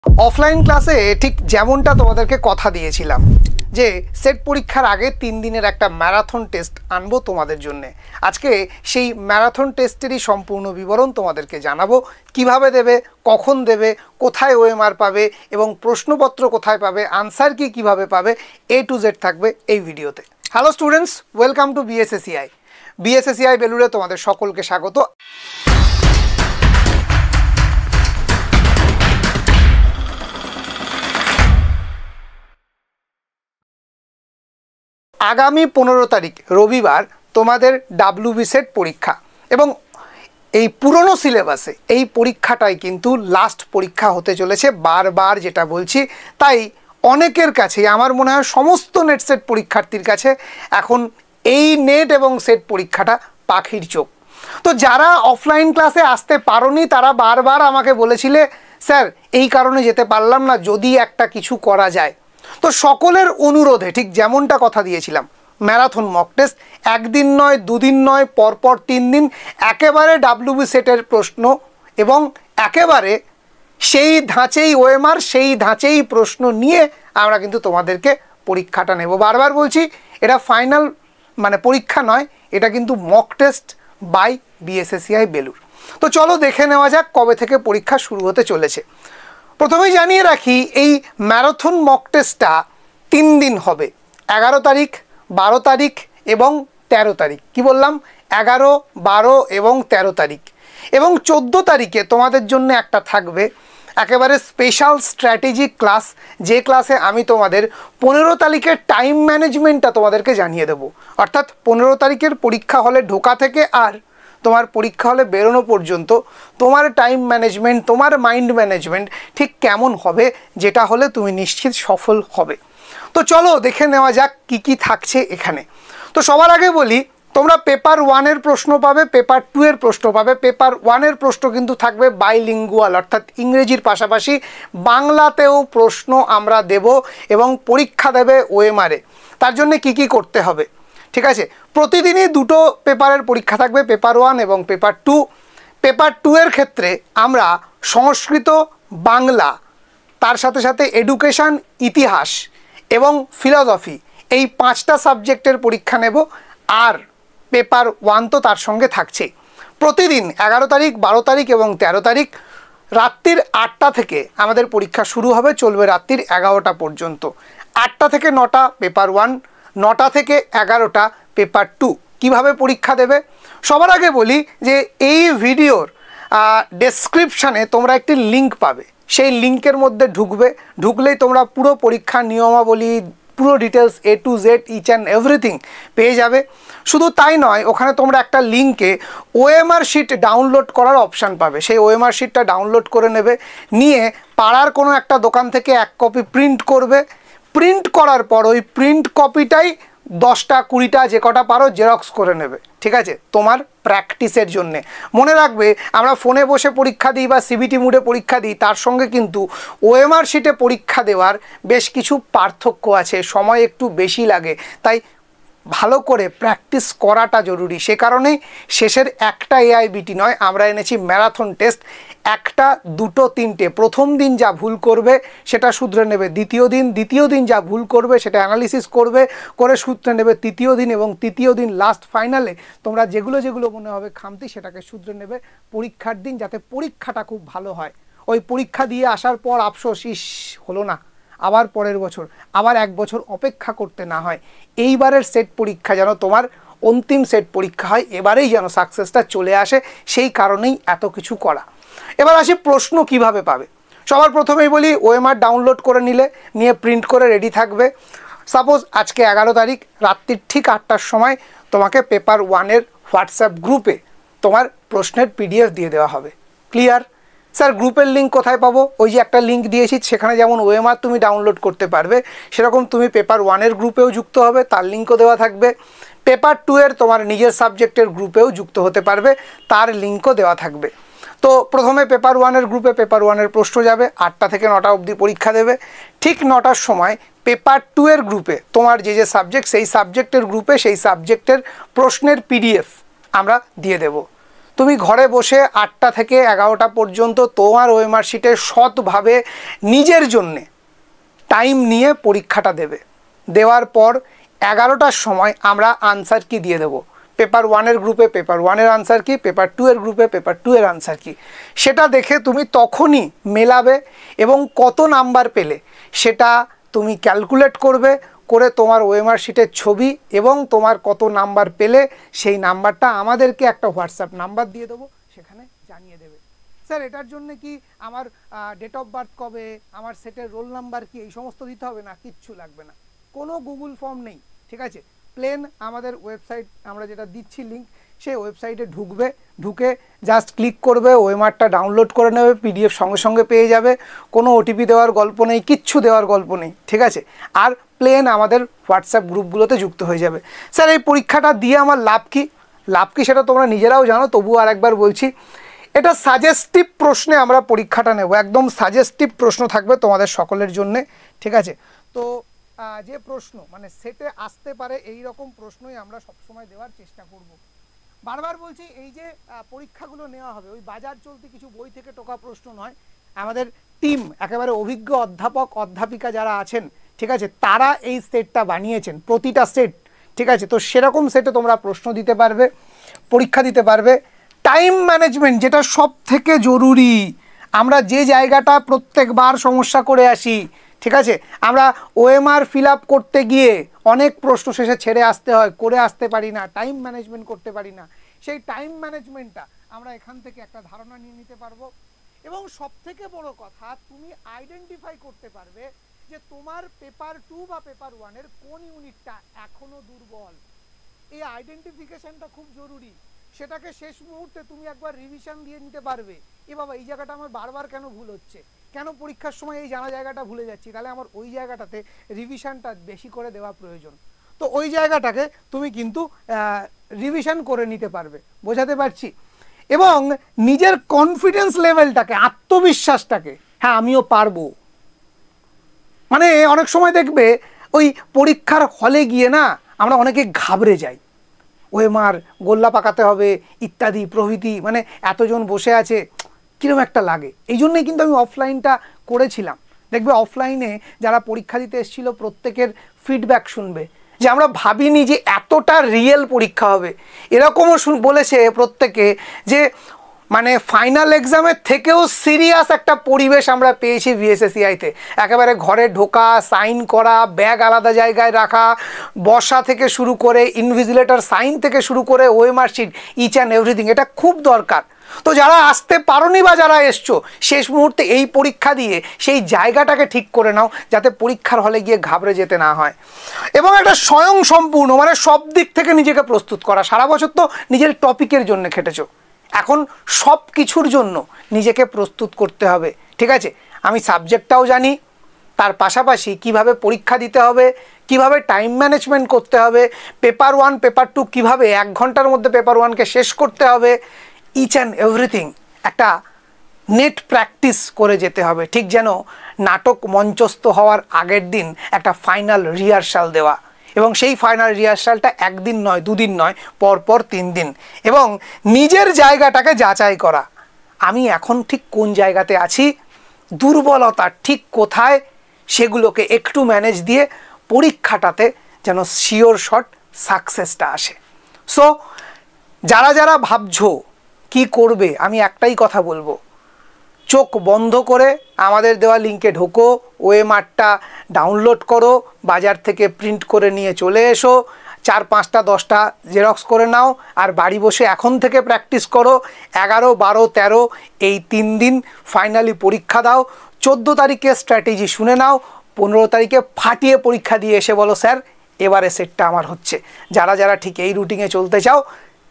Offline ক্লাসে ঠিক যেমনটা তোমাদেরকে কথা দিয়েছিলাম যে সেট পরীক্ষার আগে 3 দিনের একটা ম্যারাথন টেস্ট আনবো তোমাদের জন্য। আজকে সেই ম্যারাথন টেস্টেরই সম্পূর্ণ বিবরণ তোমাদেরকে জানাবো, কিভাবে দেবে, কখন দেবে, কোথায় ওএমআর পাবে এবং প্রশ্নপত্র কোথায় পাবে, আনসার কি কিভাবে পাবে, A to Z থাকবে এই ভিডিওতে। Hello students, welcome to BSACI. BSACI বেলুড়ে তোমাদের সকলকে স্বাগত। আগামী 15 তারিখ রবিবার তোমাদের ডাব্লিউবি সেট পরীক্ষা এবং এই পুরনো সিলেবাসে এই পরীক্ষাটাই কিন্তু লাস্ট পরীক্ষা হতে চলেছে, বারবার যেটা বলছি। তাই অনেকের কাছে, আমার মনে হয় সমস্ত নেট সেট পরীক্ষার্থীর কাছে এখন এই নেট এবং সেট পরীক্ষাটা পাখির চোখ। তো যারা অফলাইন ক্লাসে আসতে পারোনি তারা বারবার আমাকে বলেছিলে, স্যার এই কারণে যেতে পারলাম না, যদি একটা কিছু করা যায়। তো সকলের অনুরোধে ঠিক যেমনটা কথা দিয়েছিলাম, ম্যারাথন মক টেস্ট, একদিন নয়, দুদিন নয়, পরপর 3 দিন একেবারে ডাব্লিউবি সেটের প্রশ্ন এবং একেবারে সেই ধাঁচেই ওএমআর, সেই ধাঁচেই প্রশ্ন নিয়ে আমরা কিন্তু তোমাদেরকে পরীক্ষাটা নেব। বারবার বলছি, এটা ফাইনাল মানে পরীক্ষা নয়, এটা কিন্তু mock test by BSACI Belur. তো চলো দেখে নেওয়া যাক কবে থেকে পরীক্ষা শুরু হতে চলেছে। প্রথমেই জানিয়ে রাখি, এই ম্যারাথন মক টেস্টটা 3 দিন হবে, 11 তারিখ, 12 তারিখ এবং 13 তারিখ। কি বললাম? 11, 12 এবং 13 তারিখ। এবং 14 তারিখে তোমাদের জন্য একটা থাকবে একেবারে স্পেশাল স্ট্র্যাটেজিক ক্লাস, যে ক্লাসে আমি তোমাদের 15 তারিখের টাইম ম্যানেজমেন্টটা তোমাদেরকে জানিয়ে দেবো। অর্থাৎ 15 তারিখের পরীক্ষা হলে ঢোকা থেকে আর তোমার পরীক্ষা হলে বেরোনো পর্যন্ত তোমার টাইম ম্যানেজমেন্ট, তোমার মাইন্ড ম্যানেজমেন্ট ঠিক কেমন হবে, যেটা হলে তুমি নিশ্চিত সফল হবে। তো চলো দেখে নেওয়া যাক কি কি থাকছে এখানে। তো সবার আগে বলি, তোমরা পেপার 1-এর প্রশ্ন পাবে, পেপার 2-এর প্রশ্ন পাবে। পেপার 1-এর প্রশ্ন কিন্তু থাকবে বাইলিঙ্গুয়াল, অর্থাৎ ইংরেজির পাশাপাশি বাংলাতেও প্রশ্ন আমরা দেব এবং পরীক্ষা দেবে ওএমআরে। তার জন্য কি কি করতে হবে, ঠিক আছে? প্রতিদিনই 2টো পেপারের পরীক্ষা থাকবে, পেপার 1 এবং পেপার 2। পেপার 2-এর ক্ষেত্রে আমরা সংস্কৃত, বাংলা, তার সাথে সাথে এডুকেশান, ইতিহাস এবং ফিলসফি, এই 5টা সাবজেক্টের পরীক্ষা নেব। আর পেপার 1 তো তার সঙ্গে থাকছে। প্রতিদিন 11 তারিখ, 12 তারিখ এবং 13 তারিখ রাত্রির 8টা থেকে আমাদের পরীক্ষা শুরু হবে, চলবে রাত্রির 11টা পর্যন্ত। 8টা থেকে 9টা পেপার 1, 9টা থেকে 11টা পেপার 2। কিভাবে পরীক্ষা দেবে? সবার আগে বলি যে এই ভিডিওর ডেসক্রিপশানে তোমরা একটি লিঙ্ক পাবে, সেই লিঙ্কের মধ্যে ঢুকলেই তোমরা পুরো পরীক্ষার নিয়মাবলী, পুরো details A to Z each and everything পেয়ে যাবে। শুধু তাই নয়, ওখানে তোমরা একটা লিঙ্কে ওএমআর শিট ডাউনলোড করার অপশান পাবে। সেই ওএমআর শিটটা ডাউনলোড করে নেবে, নিয়ে পাড়ার কোনো একটা দোকান থেকে 1 কপি প্রিন্ট করবে। প্রিন্ট করার পর ওই প্রিন্ট কপিটাই 10টা 20টা যে কটা পারো জেরক্স করে নেবে, ঠিক আছে? তোমার প্র্যাকটিসের জন্যে। মনে রাখবে, আমরা ফোনে বসে পরীক্ষা দিই বা সিবিটি মুডে পরীক্ষা দিই, তার সঙ্গে কিন্তু ওএমআর শিটে পরীক্ষা দেওয়ার বেশ কিছু পার্থক্য আছে, সময় একটু বেশি লাগে। তাই ভালো করে প্র্যাকটিস করাটা জরুরি। সে কারণেই শেষের একটা এআইবিটি নয়, আমরা এনেছি ম্যারাথন টেস্ট। 1টা, 2টো, 3টে। প্রথম দিন যা ভুল করবে সেটা শুধরে নেবে দ্বিতীয় দিন যা ভুল করবে সেটা অ্যানালিসিস করে শুধরে নেবে তৃতীয় দিন, এবং তৃতীয় দিন লাস্ট ফাইনালে তোমরা যেগুলো মনে হবে খামতি সেটাকে শুধরে নেবে পরীক্ষার দিন, যাতে পরীক্ষাটা খুব ভালো হয়। ওই পরীক্ষা দিয়ে আসার পর আফসোস, ইস হলো না, আবার পরের বছর, আবার 1 বছর অপেক্ষা করতে না হয়। এইবারের সেট পরীক্ষা যেন তোমার অন্তিম সেট পরীক্ষা হয়, এবারেই যেন সাকসেসটা চলে আসে, সেই কারণেই এত কিছু করা। এবার আসি প্রশ্ন কিভাবে পাবে। সবার প্রথমেই বলি, ওএমআর ডাউনলোড করে নিয়ে প্রিন্ট করে রেডি থাকবে। সাপোজ আজকে 11 তারিখ রাত্রির ঠিক 8টার সময় তোমাকে পেপার 1-এর হোয়াটসঅ্যাপ গ্রুপে তোমার প্রশ্নের PDF দিয়ে দেওয়া হবে। ক্লিয়ার? স্যার গ্রুপের লিঙ্ক কোথায় পাবো? ওই যে একটা লিঙ্ক দিয়েছি, সেখানে যেমন ওএমআর তুমি ডাউনলোড করতে পারবে, সেরকম তুমি পেপার 1-এর গ্রুপেও যুক্ত হবে, তার লিঙ্কও দেওয়া থাকবে। পেপার 2-এর তোমার নিজের সাবজেক্টের গ্রুপেও যুক্ত হতে পারবে, তার লিঙ্কও দেওয়া থাকবে। তো প্রথমে পেপার 1-এর গ্রুপে পেপার 1-এর প্রশ্ন যাবে, 8টা থেকে 9টা অবধি পরীক্ষা দেবে। ঠিক 9টার সময় পেপার 2-এর গ্রুপে তোমার যে সাবজেক্ট, সেই সাবজেক্টের গ্রুপে সেই সাবজেক্টের প্রশ্নের PDF আমরা দিয়ে দেব। তুমি ঘরে বসে 8টা থেকে 11টা পর্যন্ত তোমার ওএমআর শিটে সৎভাবে নিজের জন্যে টাইম নিয়ে পরীক্ষাটা দেবে। দেওয়ার পর 11টার সময় আমরা আনসার কি দিয়ে দেবো। পেপার 1-এর গ্রুপে পেপার 1-এর আনসার কি, পেপার 2-এর গ্রুপে পেপার 2-এর আনসার কি, সেটা দেখে তুমি তখনই মেলাবে এবং কত নাম্বার পেলে সেটা তুমি ক্যালকুলেট করবে, করে তোমার ওএমআর শিটের ছবি এবং তোমার কত নাম্বার পেলে সেই নাম্বারটা আমাদেরকে একটা হোয়াটসঅ্যাপ নাম্বার দিয়ে দেবো, সেখানে জানিয়ে দেবে। স্যার এটার জন্য কি আমার ডেট অফ বার্থ কবে, আমার সেটের রোল নাম্বার কি, এই সমস্ত দিতে হবে না? কিচ্ছু লাগবে না, কোনো গুগল ফর্ম নেই, ঠিক আছে। প্লেন আমাদের ওয়েবসাইট আমরা যেটা দিচ্ছি লিঙ্ক, সেই ওয়েবসাইটে ঢুকবে, ঢুকে জাস্ট ক্লিক করবে, ওএমআরটা ডাউনলোড করে নেবে, পিডিএফ সঙ্গে সঙ্গে পেয়ে যাবে, কোনো ওটিপি দেওয়ার গল্প নেই, কিচ্ছু দেওয়ার গল্প নেই, ঠিক আছে। আর প্লেন আমাদের হোয়াটসঅ্যাপ গ্রুপগুলোতে যুক্ত হয়ে যাবে। স্যার এই পরীক্ষাটা দিয়ে আমার লাভ কি? লাভ কি সেটা তোমরা নিজেরাও জানো, তবুও আরেকবার বলছি, এটা সাজেস্টিভ প্রশ্নে আমরা পরীক্ষাটা নেব, একদম সাজেস্টিভ প্রশ্ন থাকবে তোমাদের সকলের জন্যে, ঠিক আছে। তো যে প্রশ্ন মানে সেটে আসতে পারে এই রকম প্রশ্নই আমরা সবসময় দেওয়ার চেষ্টা করব। বারবার বলছি, এই যে পরীক্ষাগুলো নেওয়া হবে ওই বাজার চলতি কিছু বই থেকে টোকা প্রশ্ন নয়, আমাদের টিম একেবারে অভিজ্ঞ অধ্যাপক অধ্যাপিকা যারা আছেন, ঠিক আছে, তারা এই সেটটা বানিয়েছেন, প্রতিটা সেট, ঠিক আছে। তো সেরকম সেটে তোমরা প্রশ্ন দিতে পারবে, পরীক্ষা দিতে পারবে। টাইম ম্যানেজমেন্ট যেটা সব থেকে জরুরি, আমরা যে জায়গাটা প্রত্যেকবার সমস্যা করে আসি, ঠিক আছে, আমরা ওএমআর ফিল আপ করতে গিয়ে অনেক প্রশ্ন শেষে ছেড়ে আসতে হয়, করে আসতে পারি না, টাইম ম্যানেজমেন্ট করতে পারি না। সেই টাইম ম্যানেজমেন্টটা আমরা এখান থেকে একটা ধারণা নিয়ে নিতে পারবো। এবং সব থেকে বড় কথা, তুমি আইডেন্টিফাই করতে পারবে যে তোমার পেপার 2 বা পেপার 1-এর কোন ইউনিটটা এখনো দুর্বল। এই আইডেন্টিফিকেশনটা খুব জরুরি, সেটাকে শেষ মুহূর্তে তুমি একবার রিভিশন দিয়ে নিতে পারবে। এ বাবা, এই জায়গাটা আমার বারবার কেন ভুল হচ্ছে, কেন পরীক্ষার সময় এই জানা জায়গাটা ভুলে যাচ্ছি, তাহলে আমার ওই জায়গাটাতে রিভিশনটা বেশি করে দেওয়া প্রয়োজন। তো ওই জায়গাটাকে তুমি কিন্তু রিভিশন করে নিতে পারবে, বোঝাতে পারছি। এবং নিজের কনফিডেন্স লেভেলটাকে, আত্মবিশ্বাসটাকে, হ্যাঁ আমিও পারবো, মানে অনেক সময় দেখবে ওই পরীক্ষার হলে গিয়ে না আমরা অনেকে ঘাবড়ে যাই, ওএমআর গোল্লা পাকাতে হবে ইত্যাদি প্রভৃতি, মানে এতজন বসে আছে কীরকম একটা লাগে। এই জন্যই কিন্তু আমি অফলাইনটা করেছিলাম। দেখবে অফলাইনে যারা পরীক্ষা দিতে এসেছিল প্রত্যেকের ফিডব্যাক শুনবে যে আমরা ভাবিনি যে এতটা রিয়েল পরীক্ষা হবে। এরকমও বলেছে প্রত্যেকে যে মানে ফাইনাল এক্সামের থেকেও সিরিয়াস একটা পরিবেশ আমরা পেয়েছি ভিএসএসসিআইতে। একেবারে ঘরে ঢোকা, সাইন করা, ব্যাগ আলাদা জায়গায় রাখা, বসা থেকে শুরু করে ইনভিজিলেটর সাইন থেকে শুরু করে OMR sheet, each and everything, এটা খুব দরকার। তো যারা আসতে পারোনি বা যারা এসছো শেষ মুহূর্তে এই পরীক্ষা দিয়ে সেই জায়গাটাকে ঠিক করে নাও, যাতে পরীক্ষার হলে গিয়ে ঘাবড়ে যেতে না হয়। এবং একটা স্বয়ং সম্পূর্ণ মানে সব দিক থেকে নিজেকে প্রস্তুত করা। সারা বছর তো নিজের টপিকের জন্য খেটেছো, এখন সব কিছুর জন্য নিজেকে প্রস্তুত করতে হবে, ঠিক আছে। আমি সাবজেক্টটাও জানি, তার পাশাপাশি কিভাবে পরীক্ষা দিতে হবে, কিভাবে টাইম ম্যানেজমেন্ট করতে হবে, পেপার 1 পেপার 2 কিভাবে 1 ঘন্টার মধ্যে পেপার 1কে শেষ করতে হবে, ইচ অ্যান্ড এভরিথিং একটা নেট প্র্যাকটিস করে যেতে হবে। ঠিক যেন নাটক মঞ্চস্থ হওয়ার আগের দিন একটা ফাইনাল রিহার্সাল দেওয়া, এবং সেই ফাইনাল রিহার্সালটা 1 দিন নয় 2 দিন নয়, পরপর 3 দিন, এবং নিজের জায়গাটাকে যাচাই করা, আমি এখন ঠিক কোন জায়গাতে আছি, দুর্বলতা ঠিক কোথায়, সেগুলোকে একটু ম্যানেজ দিয়ে পরীক্ষাটাতে যেন শিওর শট সাকসেসটা আসে। সো যারা যারা ভাবছো কি করবে, আমি একটাই কথা বলবো, চোখ বন্ধ করে আমাদের দেওয়া লিঙ্কে ঢোকো, ওএমআরটা ডাউনলোড করো, বাজার থেকে প্রিন্ট করে নিয়ে চলে এসো, 4, 5টা 10টা জেরক্স করে নাও, আর বাড়ি বসে এখন থেকে প্র্যাকটিস করো। 11, 12, 13 এই 3 দিন ফাইনালি পরীক্ষা দাও। 14 তারিখে স্ট্র্যাটেজি শুনে নাও, 15 তারিখে ফাটিয়ে পরীক্ষা দিয়ে এসে বলো স্যার এবারে সেটটা আমার হচ্ছে। যারা যারা ঠিক এই রুটিনে চলতে চাও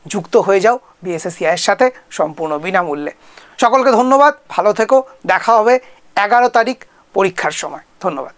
যুক্ত হয়ে যাও ভিএসএসসিআইয়ের সাথে সম্পূর্ণ বিনামূল্যে। সকলকে ধন্যবাদ, ভালো থেকো, দেখা হবে 11 তারিখ পরীক্ষার সময়। ধন্যবাদ।